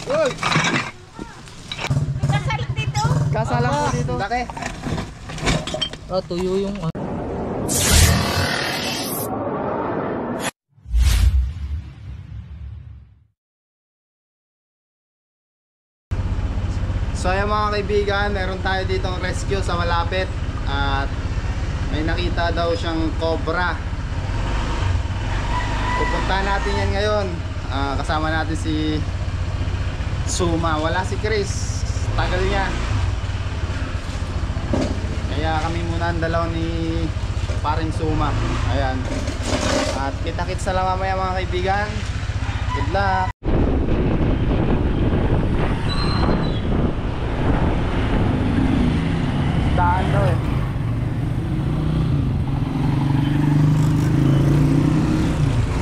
Uy! Kasal dito. Kasalan po dito. Laki. Tuyo yung So ayan mga kaibigan, meron tayo ditong rescue sa malapit. At may nakita daw siyang cobra. Pupuntahan natin yan ngayon. Kasama natin si Suma. Wala si Chris, tagal niya. Kaya kami muna ang dalaw ni paring Suma. Ayan. At kita-kits na lang mamaya mga kaibigan. Good luck. Daan daw eh.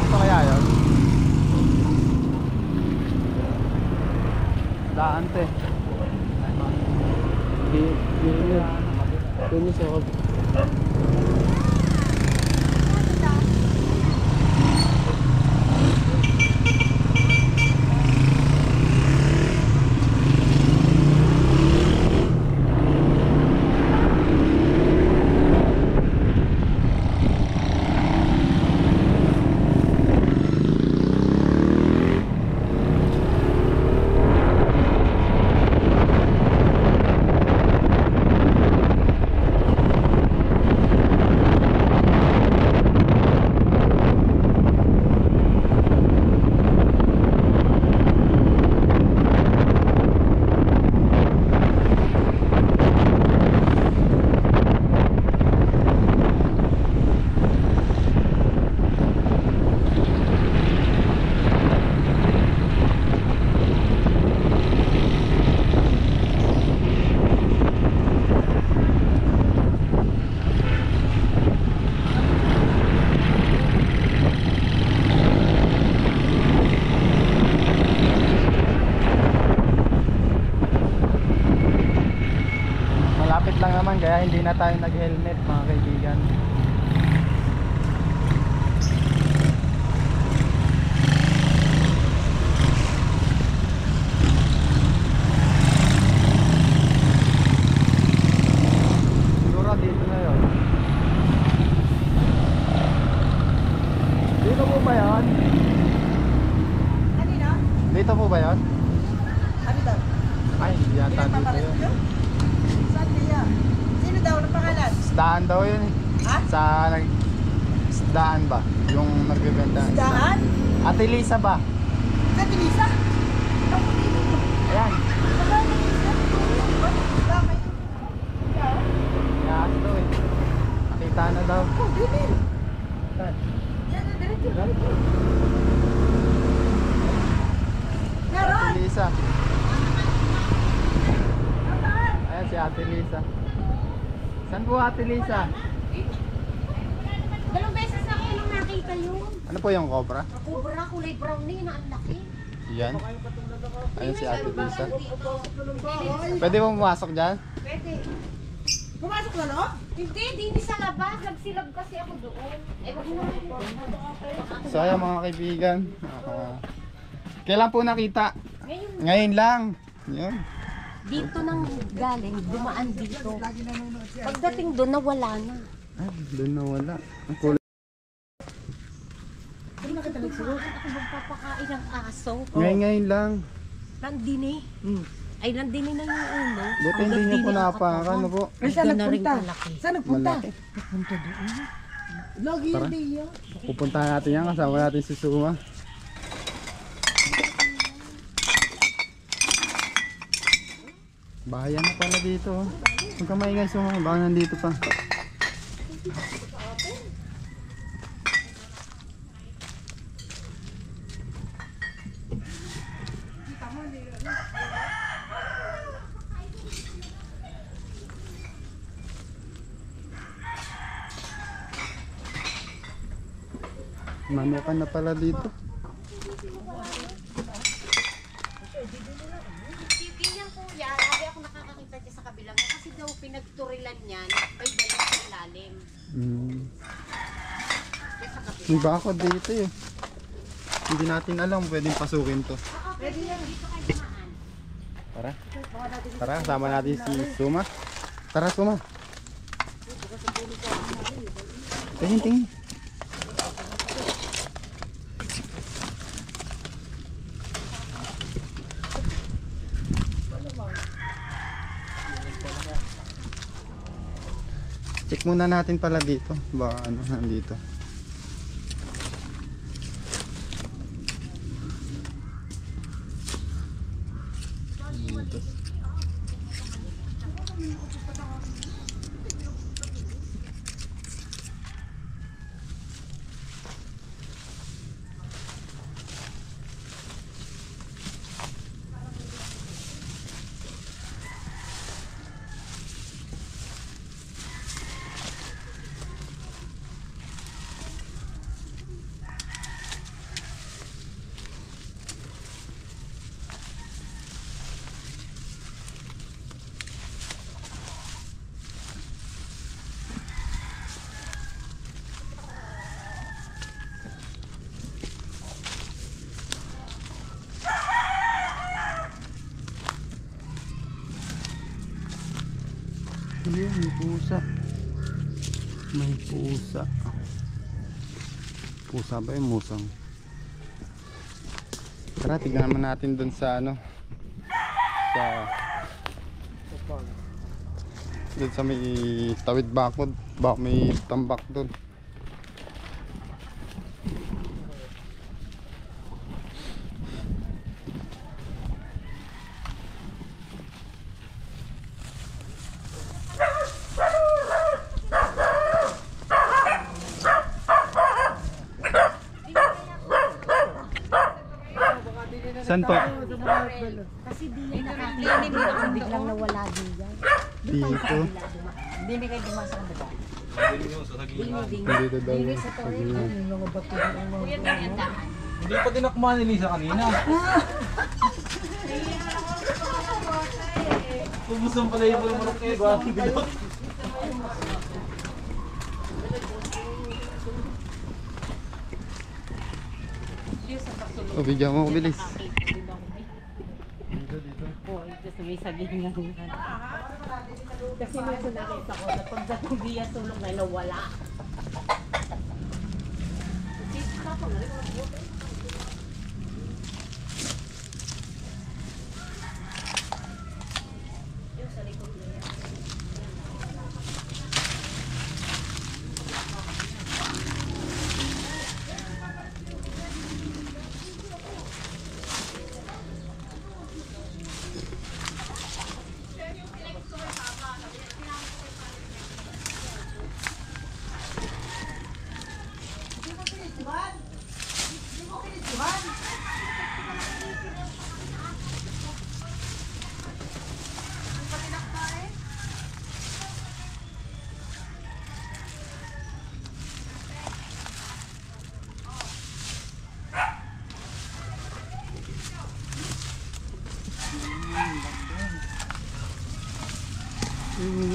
Ito kaya yun? Daan to eh. Tuyo sa malapit lang naman kaya hindi na tayo nag-helmet mga kaibigan. Siguro dito na yun. Dito po ba yun? Ano na? Dito po ba yun? Ano daw? Ay, hindi yata dito yun. Saan niya? Sino daw ang pangalan? Isdaan daw yun eh. Ha? Sa isdaan ba? Yung nagbebenta ng Daan? Ate Lisa ba? Sa Tilisa? Ako dito. Ayan. Bakit? Yaas daw eh. Nakita na daw. Oh, dito. Saan? Yan, diretso. Ate Naroon! Lisa. Ayan si Ate Lisa. Saan po Ate Lisa? Dalawang beses na kayo nang nakita yun. Ano po yung cobra? Cobra, kulay brown na yun, ang laki. Yan. Ayan si Ate Lisa. Pwede mo pumasok dyan? Pwede. Pumasok na, no? Hindi, di sa labas. Nagsilab kasi ako doon. Eh, wag mo na. So ayan mga kaibigan. Kailan po nakita? Ngayon, Ngayon lang. Yun. dito nang galing, dumaan dito. Pagdating doon, nawala na. Ay, doon na wala. Ang kulay. Dumaan ako magpapakain ng aso. Ngayon lang. Nandini. Ay, nandini na yung ulo. Buti hindi niyo po napakan. Ano po? Ay, saan nagpunta? Saan nagpunta? Malaki. Nagpunta doon. Lagi Tara. hindi yan. Pupuntahan natin yan. Kasama natin si Suma. Bahayan na pala dito. Huwag ka maingay Suma. Baka nandito pa. Manukan na pala dito. Ganyan kuya, sabi ako nakakakita niya sa kabilang kasi daw pinagturilan niyan, may dala sa ilalim. May bakod dito eh. Hindi natin alam pwedeng pasukin to. Pwede yan. Dito kayo dumaan. Tara. Tara, kasama natin si Suma. Tara, Suma. Tingin. Check muna natin pala dito. Baka ano nandito. Ayun, may pusa. May pusa. Pusa ba yung musang? Tara, tignan naman natin dun sa ano. Dun sa may tawid bakod. Baka may tambak dun. Saan po? Kasi di nakakita. Biglang nawala din yan. Dito. Hindi na kayo dumaan sa kanila. Dito daw. Dili sa torrent. Kuya na yan daan. Hindi pa dinakman ni Lisa kanina. Pumusang pala yung mga manok kayo. Gwapong bilog. O, bigyan mo ko bilis. Oo, ito sa may sabihin nga. Kasi may nakita ko na pag natubiya sulong na nawala.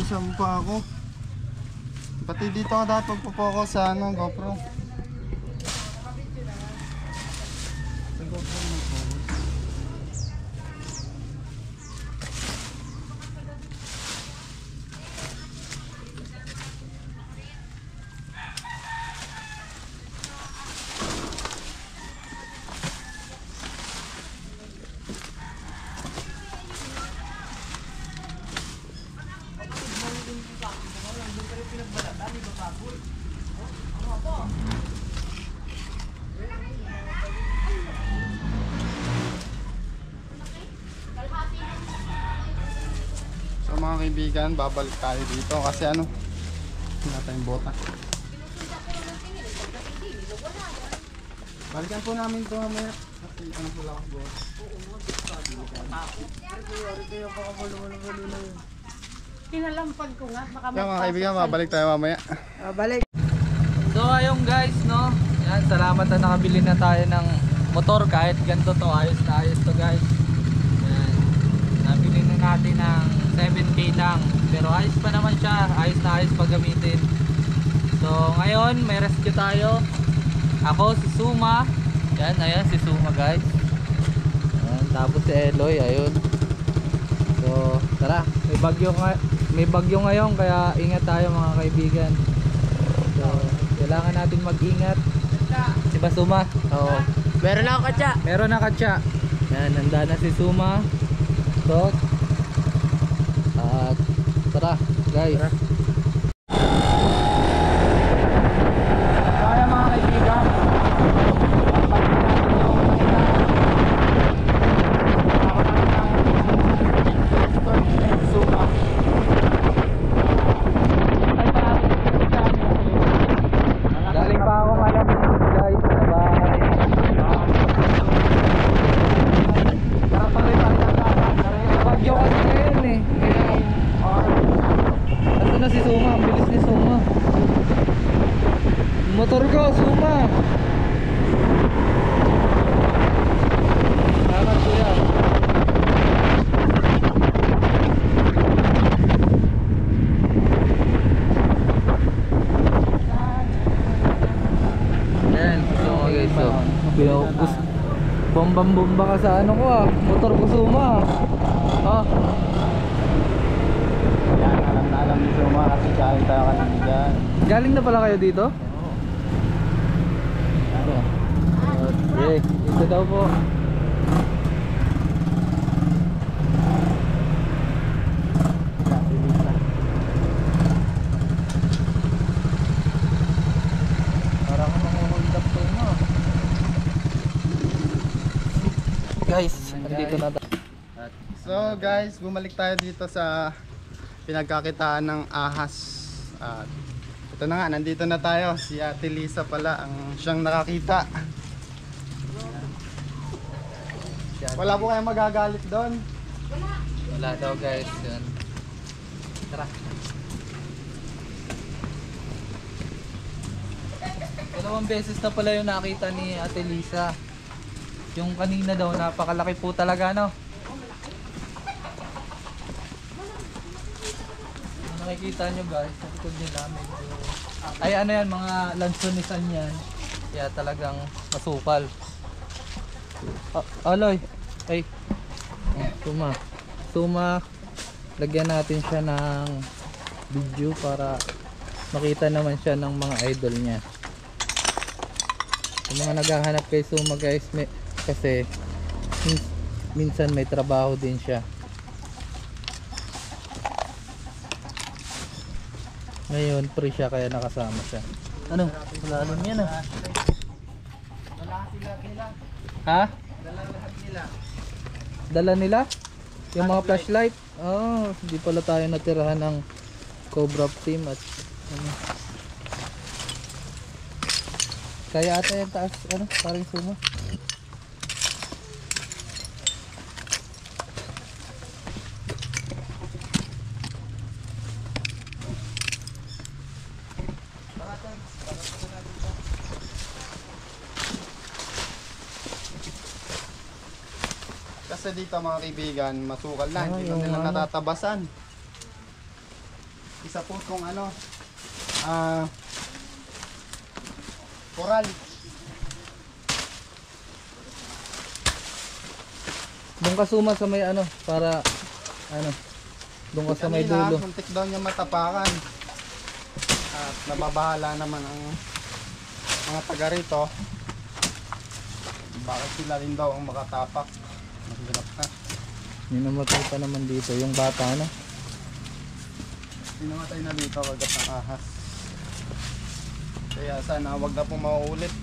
Isang pa ako. Pati dito ako dapat magpo-focus sa ano, GoPro. Sa GoPro mag-focus. So mga kaibigan, babalik tayo dito kasi ano, wala tayong bota. Balikan po namin ito mamaya kasi ano po lang ako bota. Pinalampag ko nga. Baka Kaya mga kaibigan, babalik tayo mamaya. balik. So ayun guys, no. Yan, salamat na nakabili na tayo ng motor kahit ganito to, ayos na ayos to guys. Yan. Nabili na natin ng 7K lang. Pero ayos pa naman siya, ayos na ayos pag gamitin. So ngayon may rescue tayo. Ako si Suma. Yan, ayan si Suma guys. Yan. Tapos si Eloy, ayun. So, tara. May bagyo ngayon kaya ingat tayo mga kaibigan. So, kailangan natin mag-ingat. Si Basuma. Oo. Meron na ako katsa. Meron na katsa. Yan, handa na si Suma. So, at tara, guys. Kaya mga kaibigan. Galing pa ako ngayon guys sa bahay. Bagyo kasi ngayon eh. Ito na si Suma, ang bilis ni Suma. Motor ko, Suma. Salamat kuya. Yan, so guys, so bombang-bomba ka sa ano ko motor ko Suma. Yan, alam na alam ni Suma kasi galing tayo kanina dyan. Galing na pala kayo dito? Okay, ito daw po. Parang mga-hold up to mo. Guys, nandito na tayo. So guys, bumalik tayo dito sa pinagkakitaan ng ahas. At ito na nga, nandito na tayo. Si Ate Lisa pala ang siyang nakakita. Wala po kayong magagalit doon. Wala daw guys, yun. Tara. Dalawang beses na pala yung nakita ni Ate Lisa. Yung kanina daw, napakalaki po talaga, no? Nakikita nyo guys, sa likod nila medyo... Ay ano yan, mga lansonisan yan. Kaya talagang masukal. Aloy! Ay! Suma. Lagyan natin siya ng video para makita naman siya ng mga idol niya. Yung mga naghahanap kay Suma guys, kasi minsan may trabaho din siya. Ngayon free siya kaya nakasama siya. Ano? Wala alam yan ah. Wala sila nila. Ha? Dala lahat nila. Dala nila? Yung mga flashlight? Oh, hindi pala tayo natirahan ng Cobra team at ano. Kaya ata yung taas, ano, parang Suma. Kasi dito mga kaibigan, masukal na, hindi yung na nila ano. natatabasan. Isa po kung ano, coral. Doon ka Suma sa may ano, para ano, doon ka sa may Kanina, dulo. muntik daw niya matapakan. At nababahala naman ang mga taga rito. Bakit sila rin daw ang makatapak? Mahirap na. May namatay pa naman dito, yung bata na. Pinamatay na dito kagat ng ahas. Kaya sana wag na po mauulit.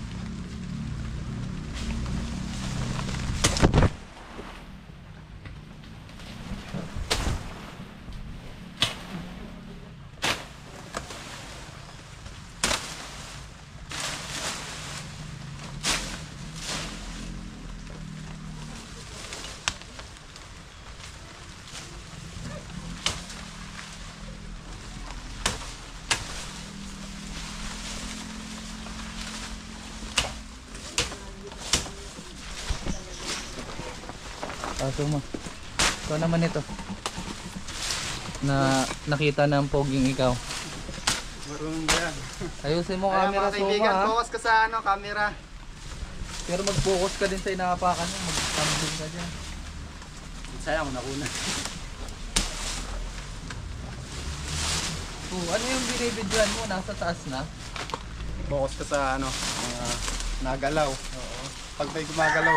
Suma. Ikaw naman ito. Na nakita ng poging ikaw. Marunong ba yan? Ayusin mo Kaya camera mga kaibigan, Suma ha. focus ka sa ano, camera. Pero mag-focus ka din sa inahapakan mo. Mag-thumbing ka dyan. Sayang, nauna. Ano yung binibidyoan mo? Nasa taas na? Focus ka sa ano, mga nagalaw. Oo. Pag may gumagalaw,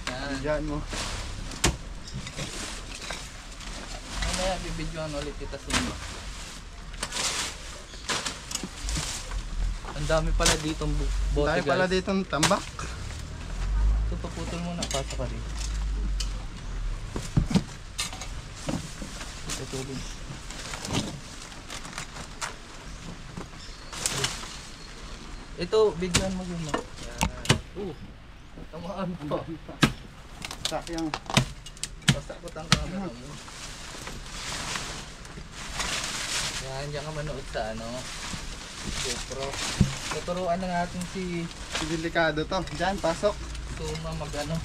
Yan. diyan mo. Mamaya bibidyoan ulit kita sa inyo. Ang dami pala ditong bote Dahil guys. pala dito ng tambak. Ito, paputol mo na. Pasok ka dito. Tutulog. Ito, bigyan mo yun. Yan. Tamaan pa. Sayang. Pasakot ang camera mo. Yan, diyan ka manood sa ano. GoPro. Tuturuan na natin si Delikado to. Diyan, pasok. Suma mag ano.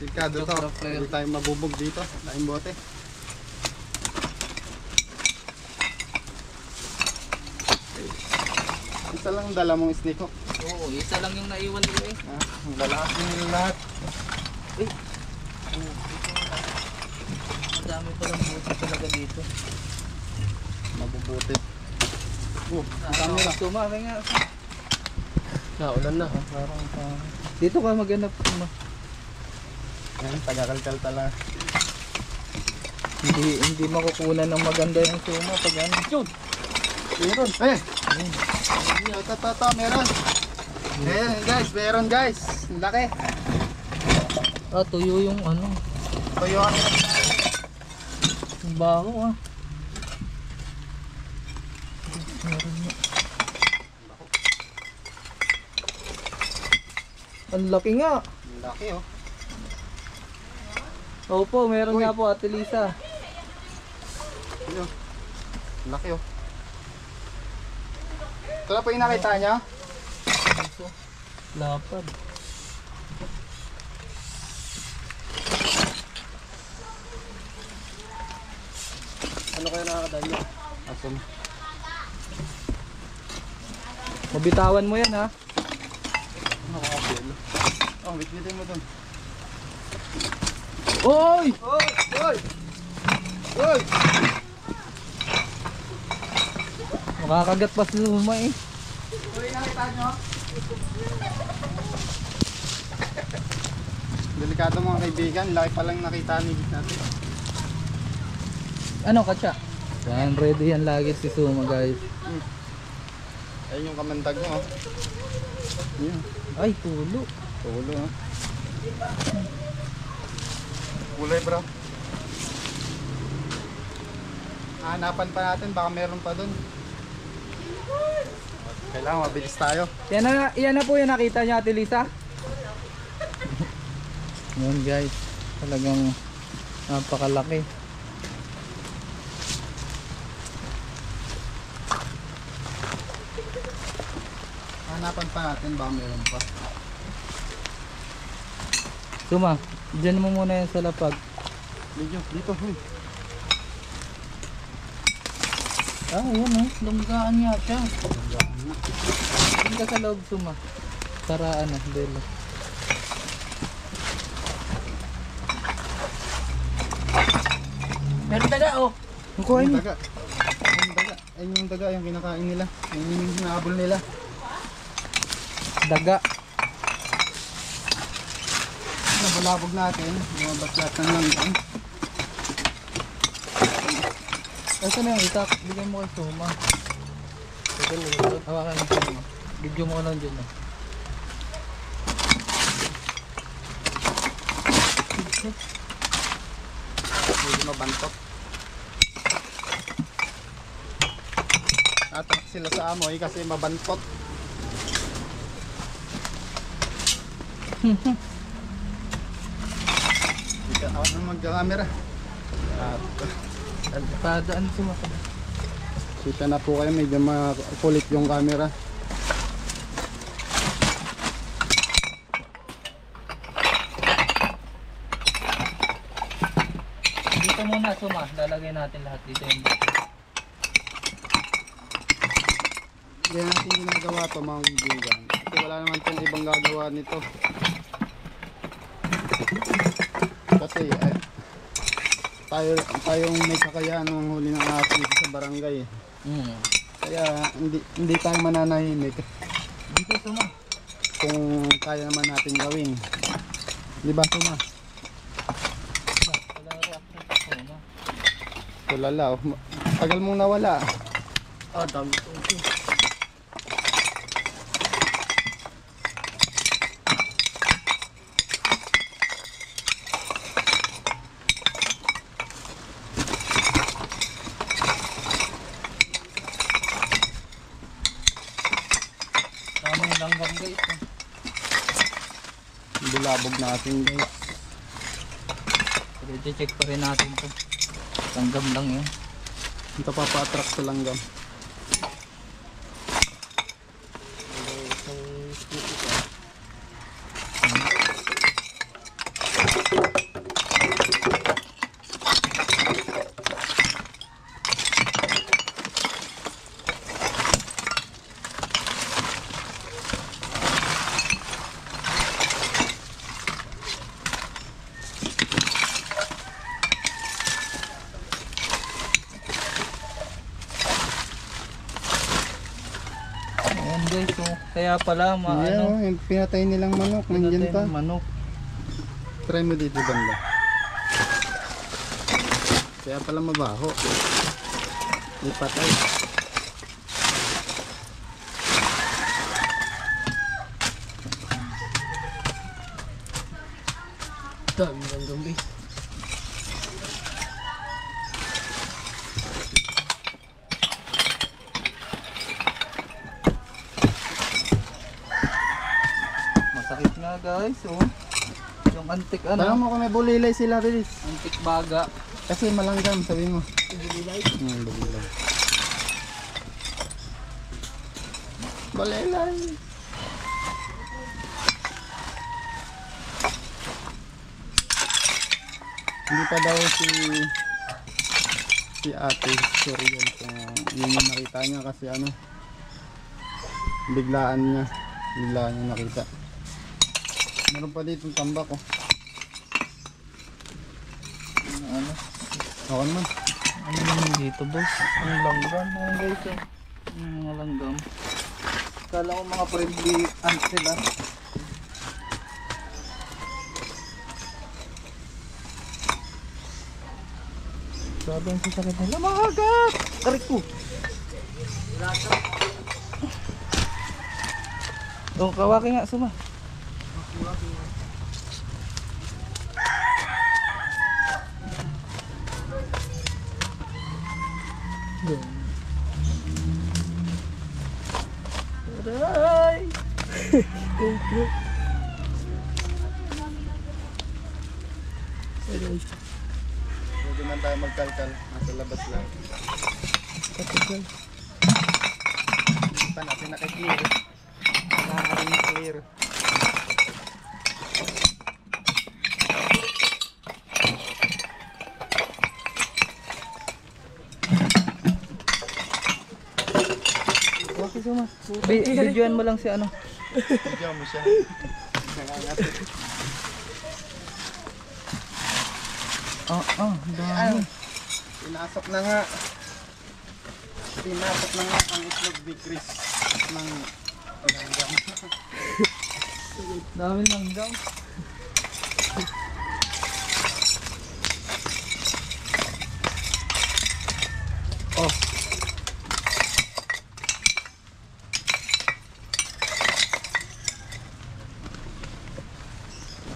Delikado to. Joke player. Hindi tayo mabubog dito. Laing bote. Isa lang dala mong snake hook. Oo, isa lang yung naiwan ko eh. Ah, ang lalakas din lahat. Ang dami palang buti talaga dito. Mabubuti. Ang dami lang. Suma, may nga. Naulan na. Parang Dito ka maghanap. Suma. yan, taga-kalkal talaga. Hindi makukunan ng maganda yung suma pag ano. Yun! Meron. Ito, meron. Ayan guys, meron guys. Ang laki. Ah, tuyo yung ano. Tuyo kami. Ang baho ah. Meron nga. Ang laki nga. Ang laki oh. Opo, meron Uy. nga po Ate Lisa. Ayun. Ang laki oh. Ito na po yung nakita niya. Lapad. Ano kaya nakakadaan niya? Asom. Mabitawan mo yan ha. Nakakabelo. Oh, bitbitin mo dun. Oy! Oy! Oy! Oy! Makakagat pa si Luma eh. Uy, nakita nyo? Delikado mga kaibigan, laki palang nakita ni natin. Ano katsa? Yan, ready yan lagi si Suma guys. Ayun yung kamandag mo oh. Yun. Ay, tulo. Tulo oh. Kulay bro. Hanapan pa natin, baka meron pa dun. Kailangan mabilis tayo. Yan na po yung nakita niya Ate Lisa. Yan guys. Talagang napakalaki. Hanapan pa natin, baka meron pa. Suma, dyan mo muna yan sa lapag. Medyo, dito. Ah, yun oh. Lunggaan niya siya. Hindi ka sa loob, Suma. Para ano, delo. Meron daga oh. Ang kuha Yung niyo. daga. Yung daga. Ayun yung daga, yung kinakain nila. Yung hinahabol nila. Daga. Nabulabog natin. Lumabas lahat ng langgan. Ito na yung itak. Bigyan mo kay Suma. Hawakan mo Suma. Video mo ka lang dyan. Hindi mabantot. Atrak sila sa amoy kasi mabantot. Hindi ka ako na mag-camera. At Padaan Suma. kita na po kayo, medyo makulit yung camera. Dito muna Suma. Lalagay natin lahat dito yung Hindi natin ginagawa ito mga kaibigan. Kasi wala naman itong ibang gagawa nito. Kasi tayong may kakayahan ng huli ng ahas dito sa barangay. Kaya hindi tayo mananahimik Dito Suma. kung kaya naman natin gawin. Di ba Suma? Wala reaction sa Suma. Tulala. Tagal mong nawala. Dami ko. Daming langgam guys. Bulabog natin guys. Pero i-check pa rin natin to. Langgam lang yun. Ito papa-attract sa langgam. Ayan guys, so, kaya pala Ayan, maano. yung pinatay nilang manok. Nandiyan pa. Manok. Try mo dito banda. Kaya pala mabaho. May patay. Dami langgam guys. Masakit nga guys, oh. Yung antik Tanong mo kung may bulilay sila, bilis. antik baga. Kasi malanggam, sabi mo. Bulilay? Bulilay. Bulilay. Hindi pa daw si ate sure yun kung yun yung nakita niya kasi ano biglaan niya nakita. Meron pa dito tambak oh. Ano? Ako naman. Ano naman dito boss? Ang langgam mga guys, oh. Mga langgam. Kala ko mga friendly ants sila. Sabi ang sasakit nila, mga agat! Aray ko! Oh, kawaki nga, Suma. Aray! Pwede man tayo magkalkal. Nasa labas lang. Hindi pa natin nakiklear. Nakakarin clear. Okay, Suma. Videoan mo lang si ano. Bigyan mo siya. Nangangatit. Dami. Pinasok na nga. Pinasok na nga ang itlog bigris ng langgam. Dami langgam. Oh.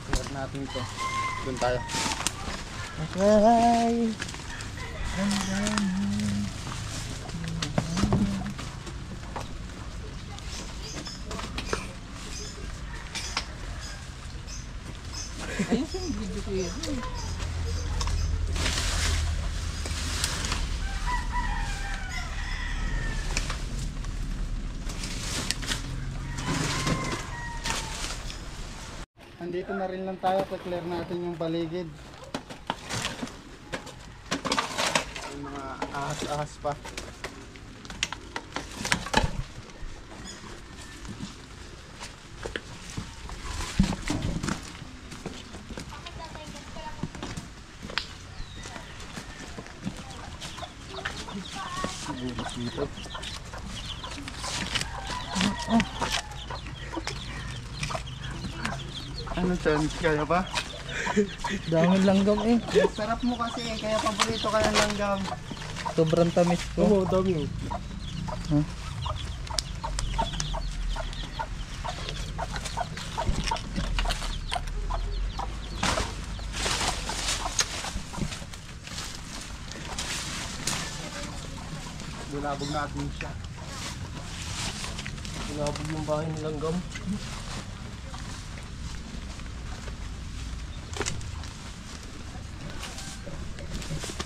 Clear natin ito. Doon tayo. Okay. Ayun yung video ko yun. Andito na rin lang tayo. Pa-clear natin yung paligid. Yung mga ahas-ahas pa. Dito. Ano chance? Kaya ba? Daming langgam eh. Sarap mo kasi, kaya paborito ka ng langgam. Sobrang tamis ko. Oo, dami. Bulabog natin siya. Pinabog yung bahay ng langgam.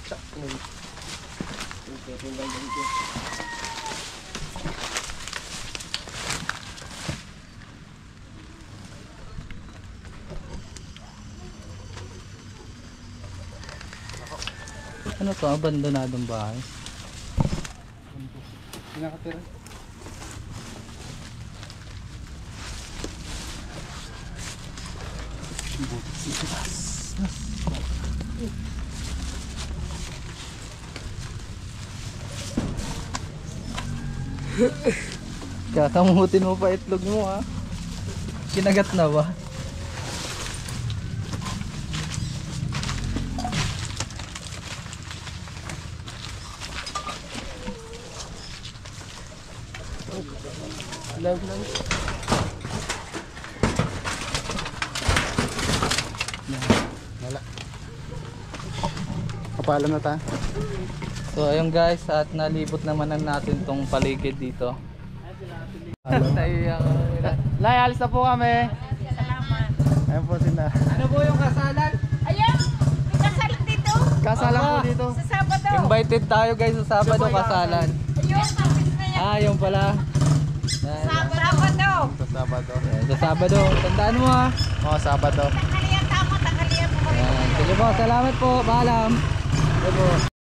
Tsak, yun. Yung langgam ko. Ano to? Abandonadong bahay. Pinakatira. Kakamutin mo pa itlog mo ha. Kinagat na ba? Lang. Wala. Kapaalam na tayo. So ayun guys, at nalibot naman na natin tong paligid dito. Naiyak. Lay, alis na po kami. Salamat. Ayan po sila. Ano po yung kasalan? Ayan! May kasal dito! Kasalan po Aba. dito. Sa Sabado! Invited tayo guys sa Sabado kasalan. Ayun! Kapit na yan! Ah, yung pala. Sabado! Sa Sabado. Sa Sabado, tandaan mo ha. Oo, Sabado. Tanghalian tama, tanghalian mo. Ayan. Sige po, salamat po. Paalam. Sige po.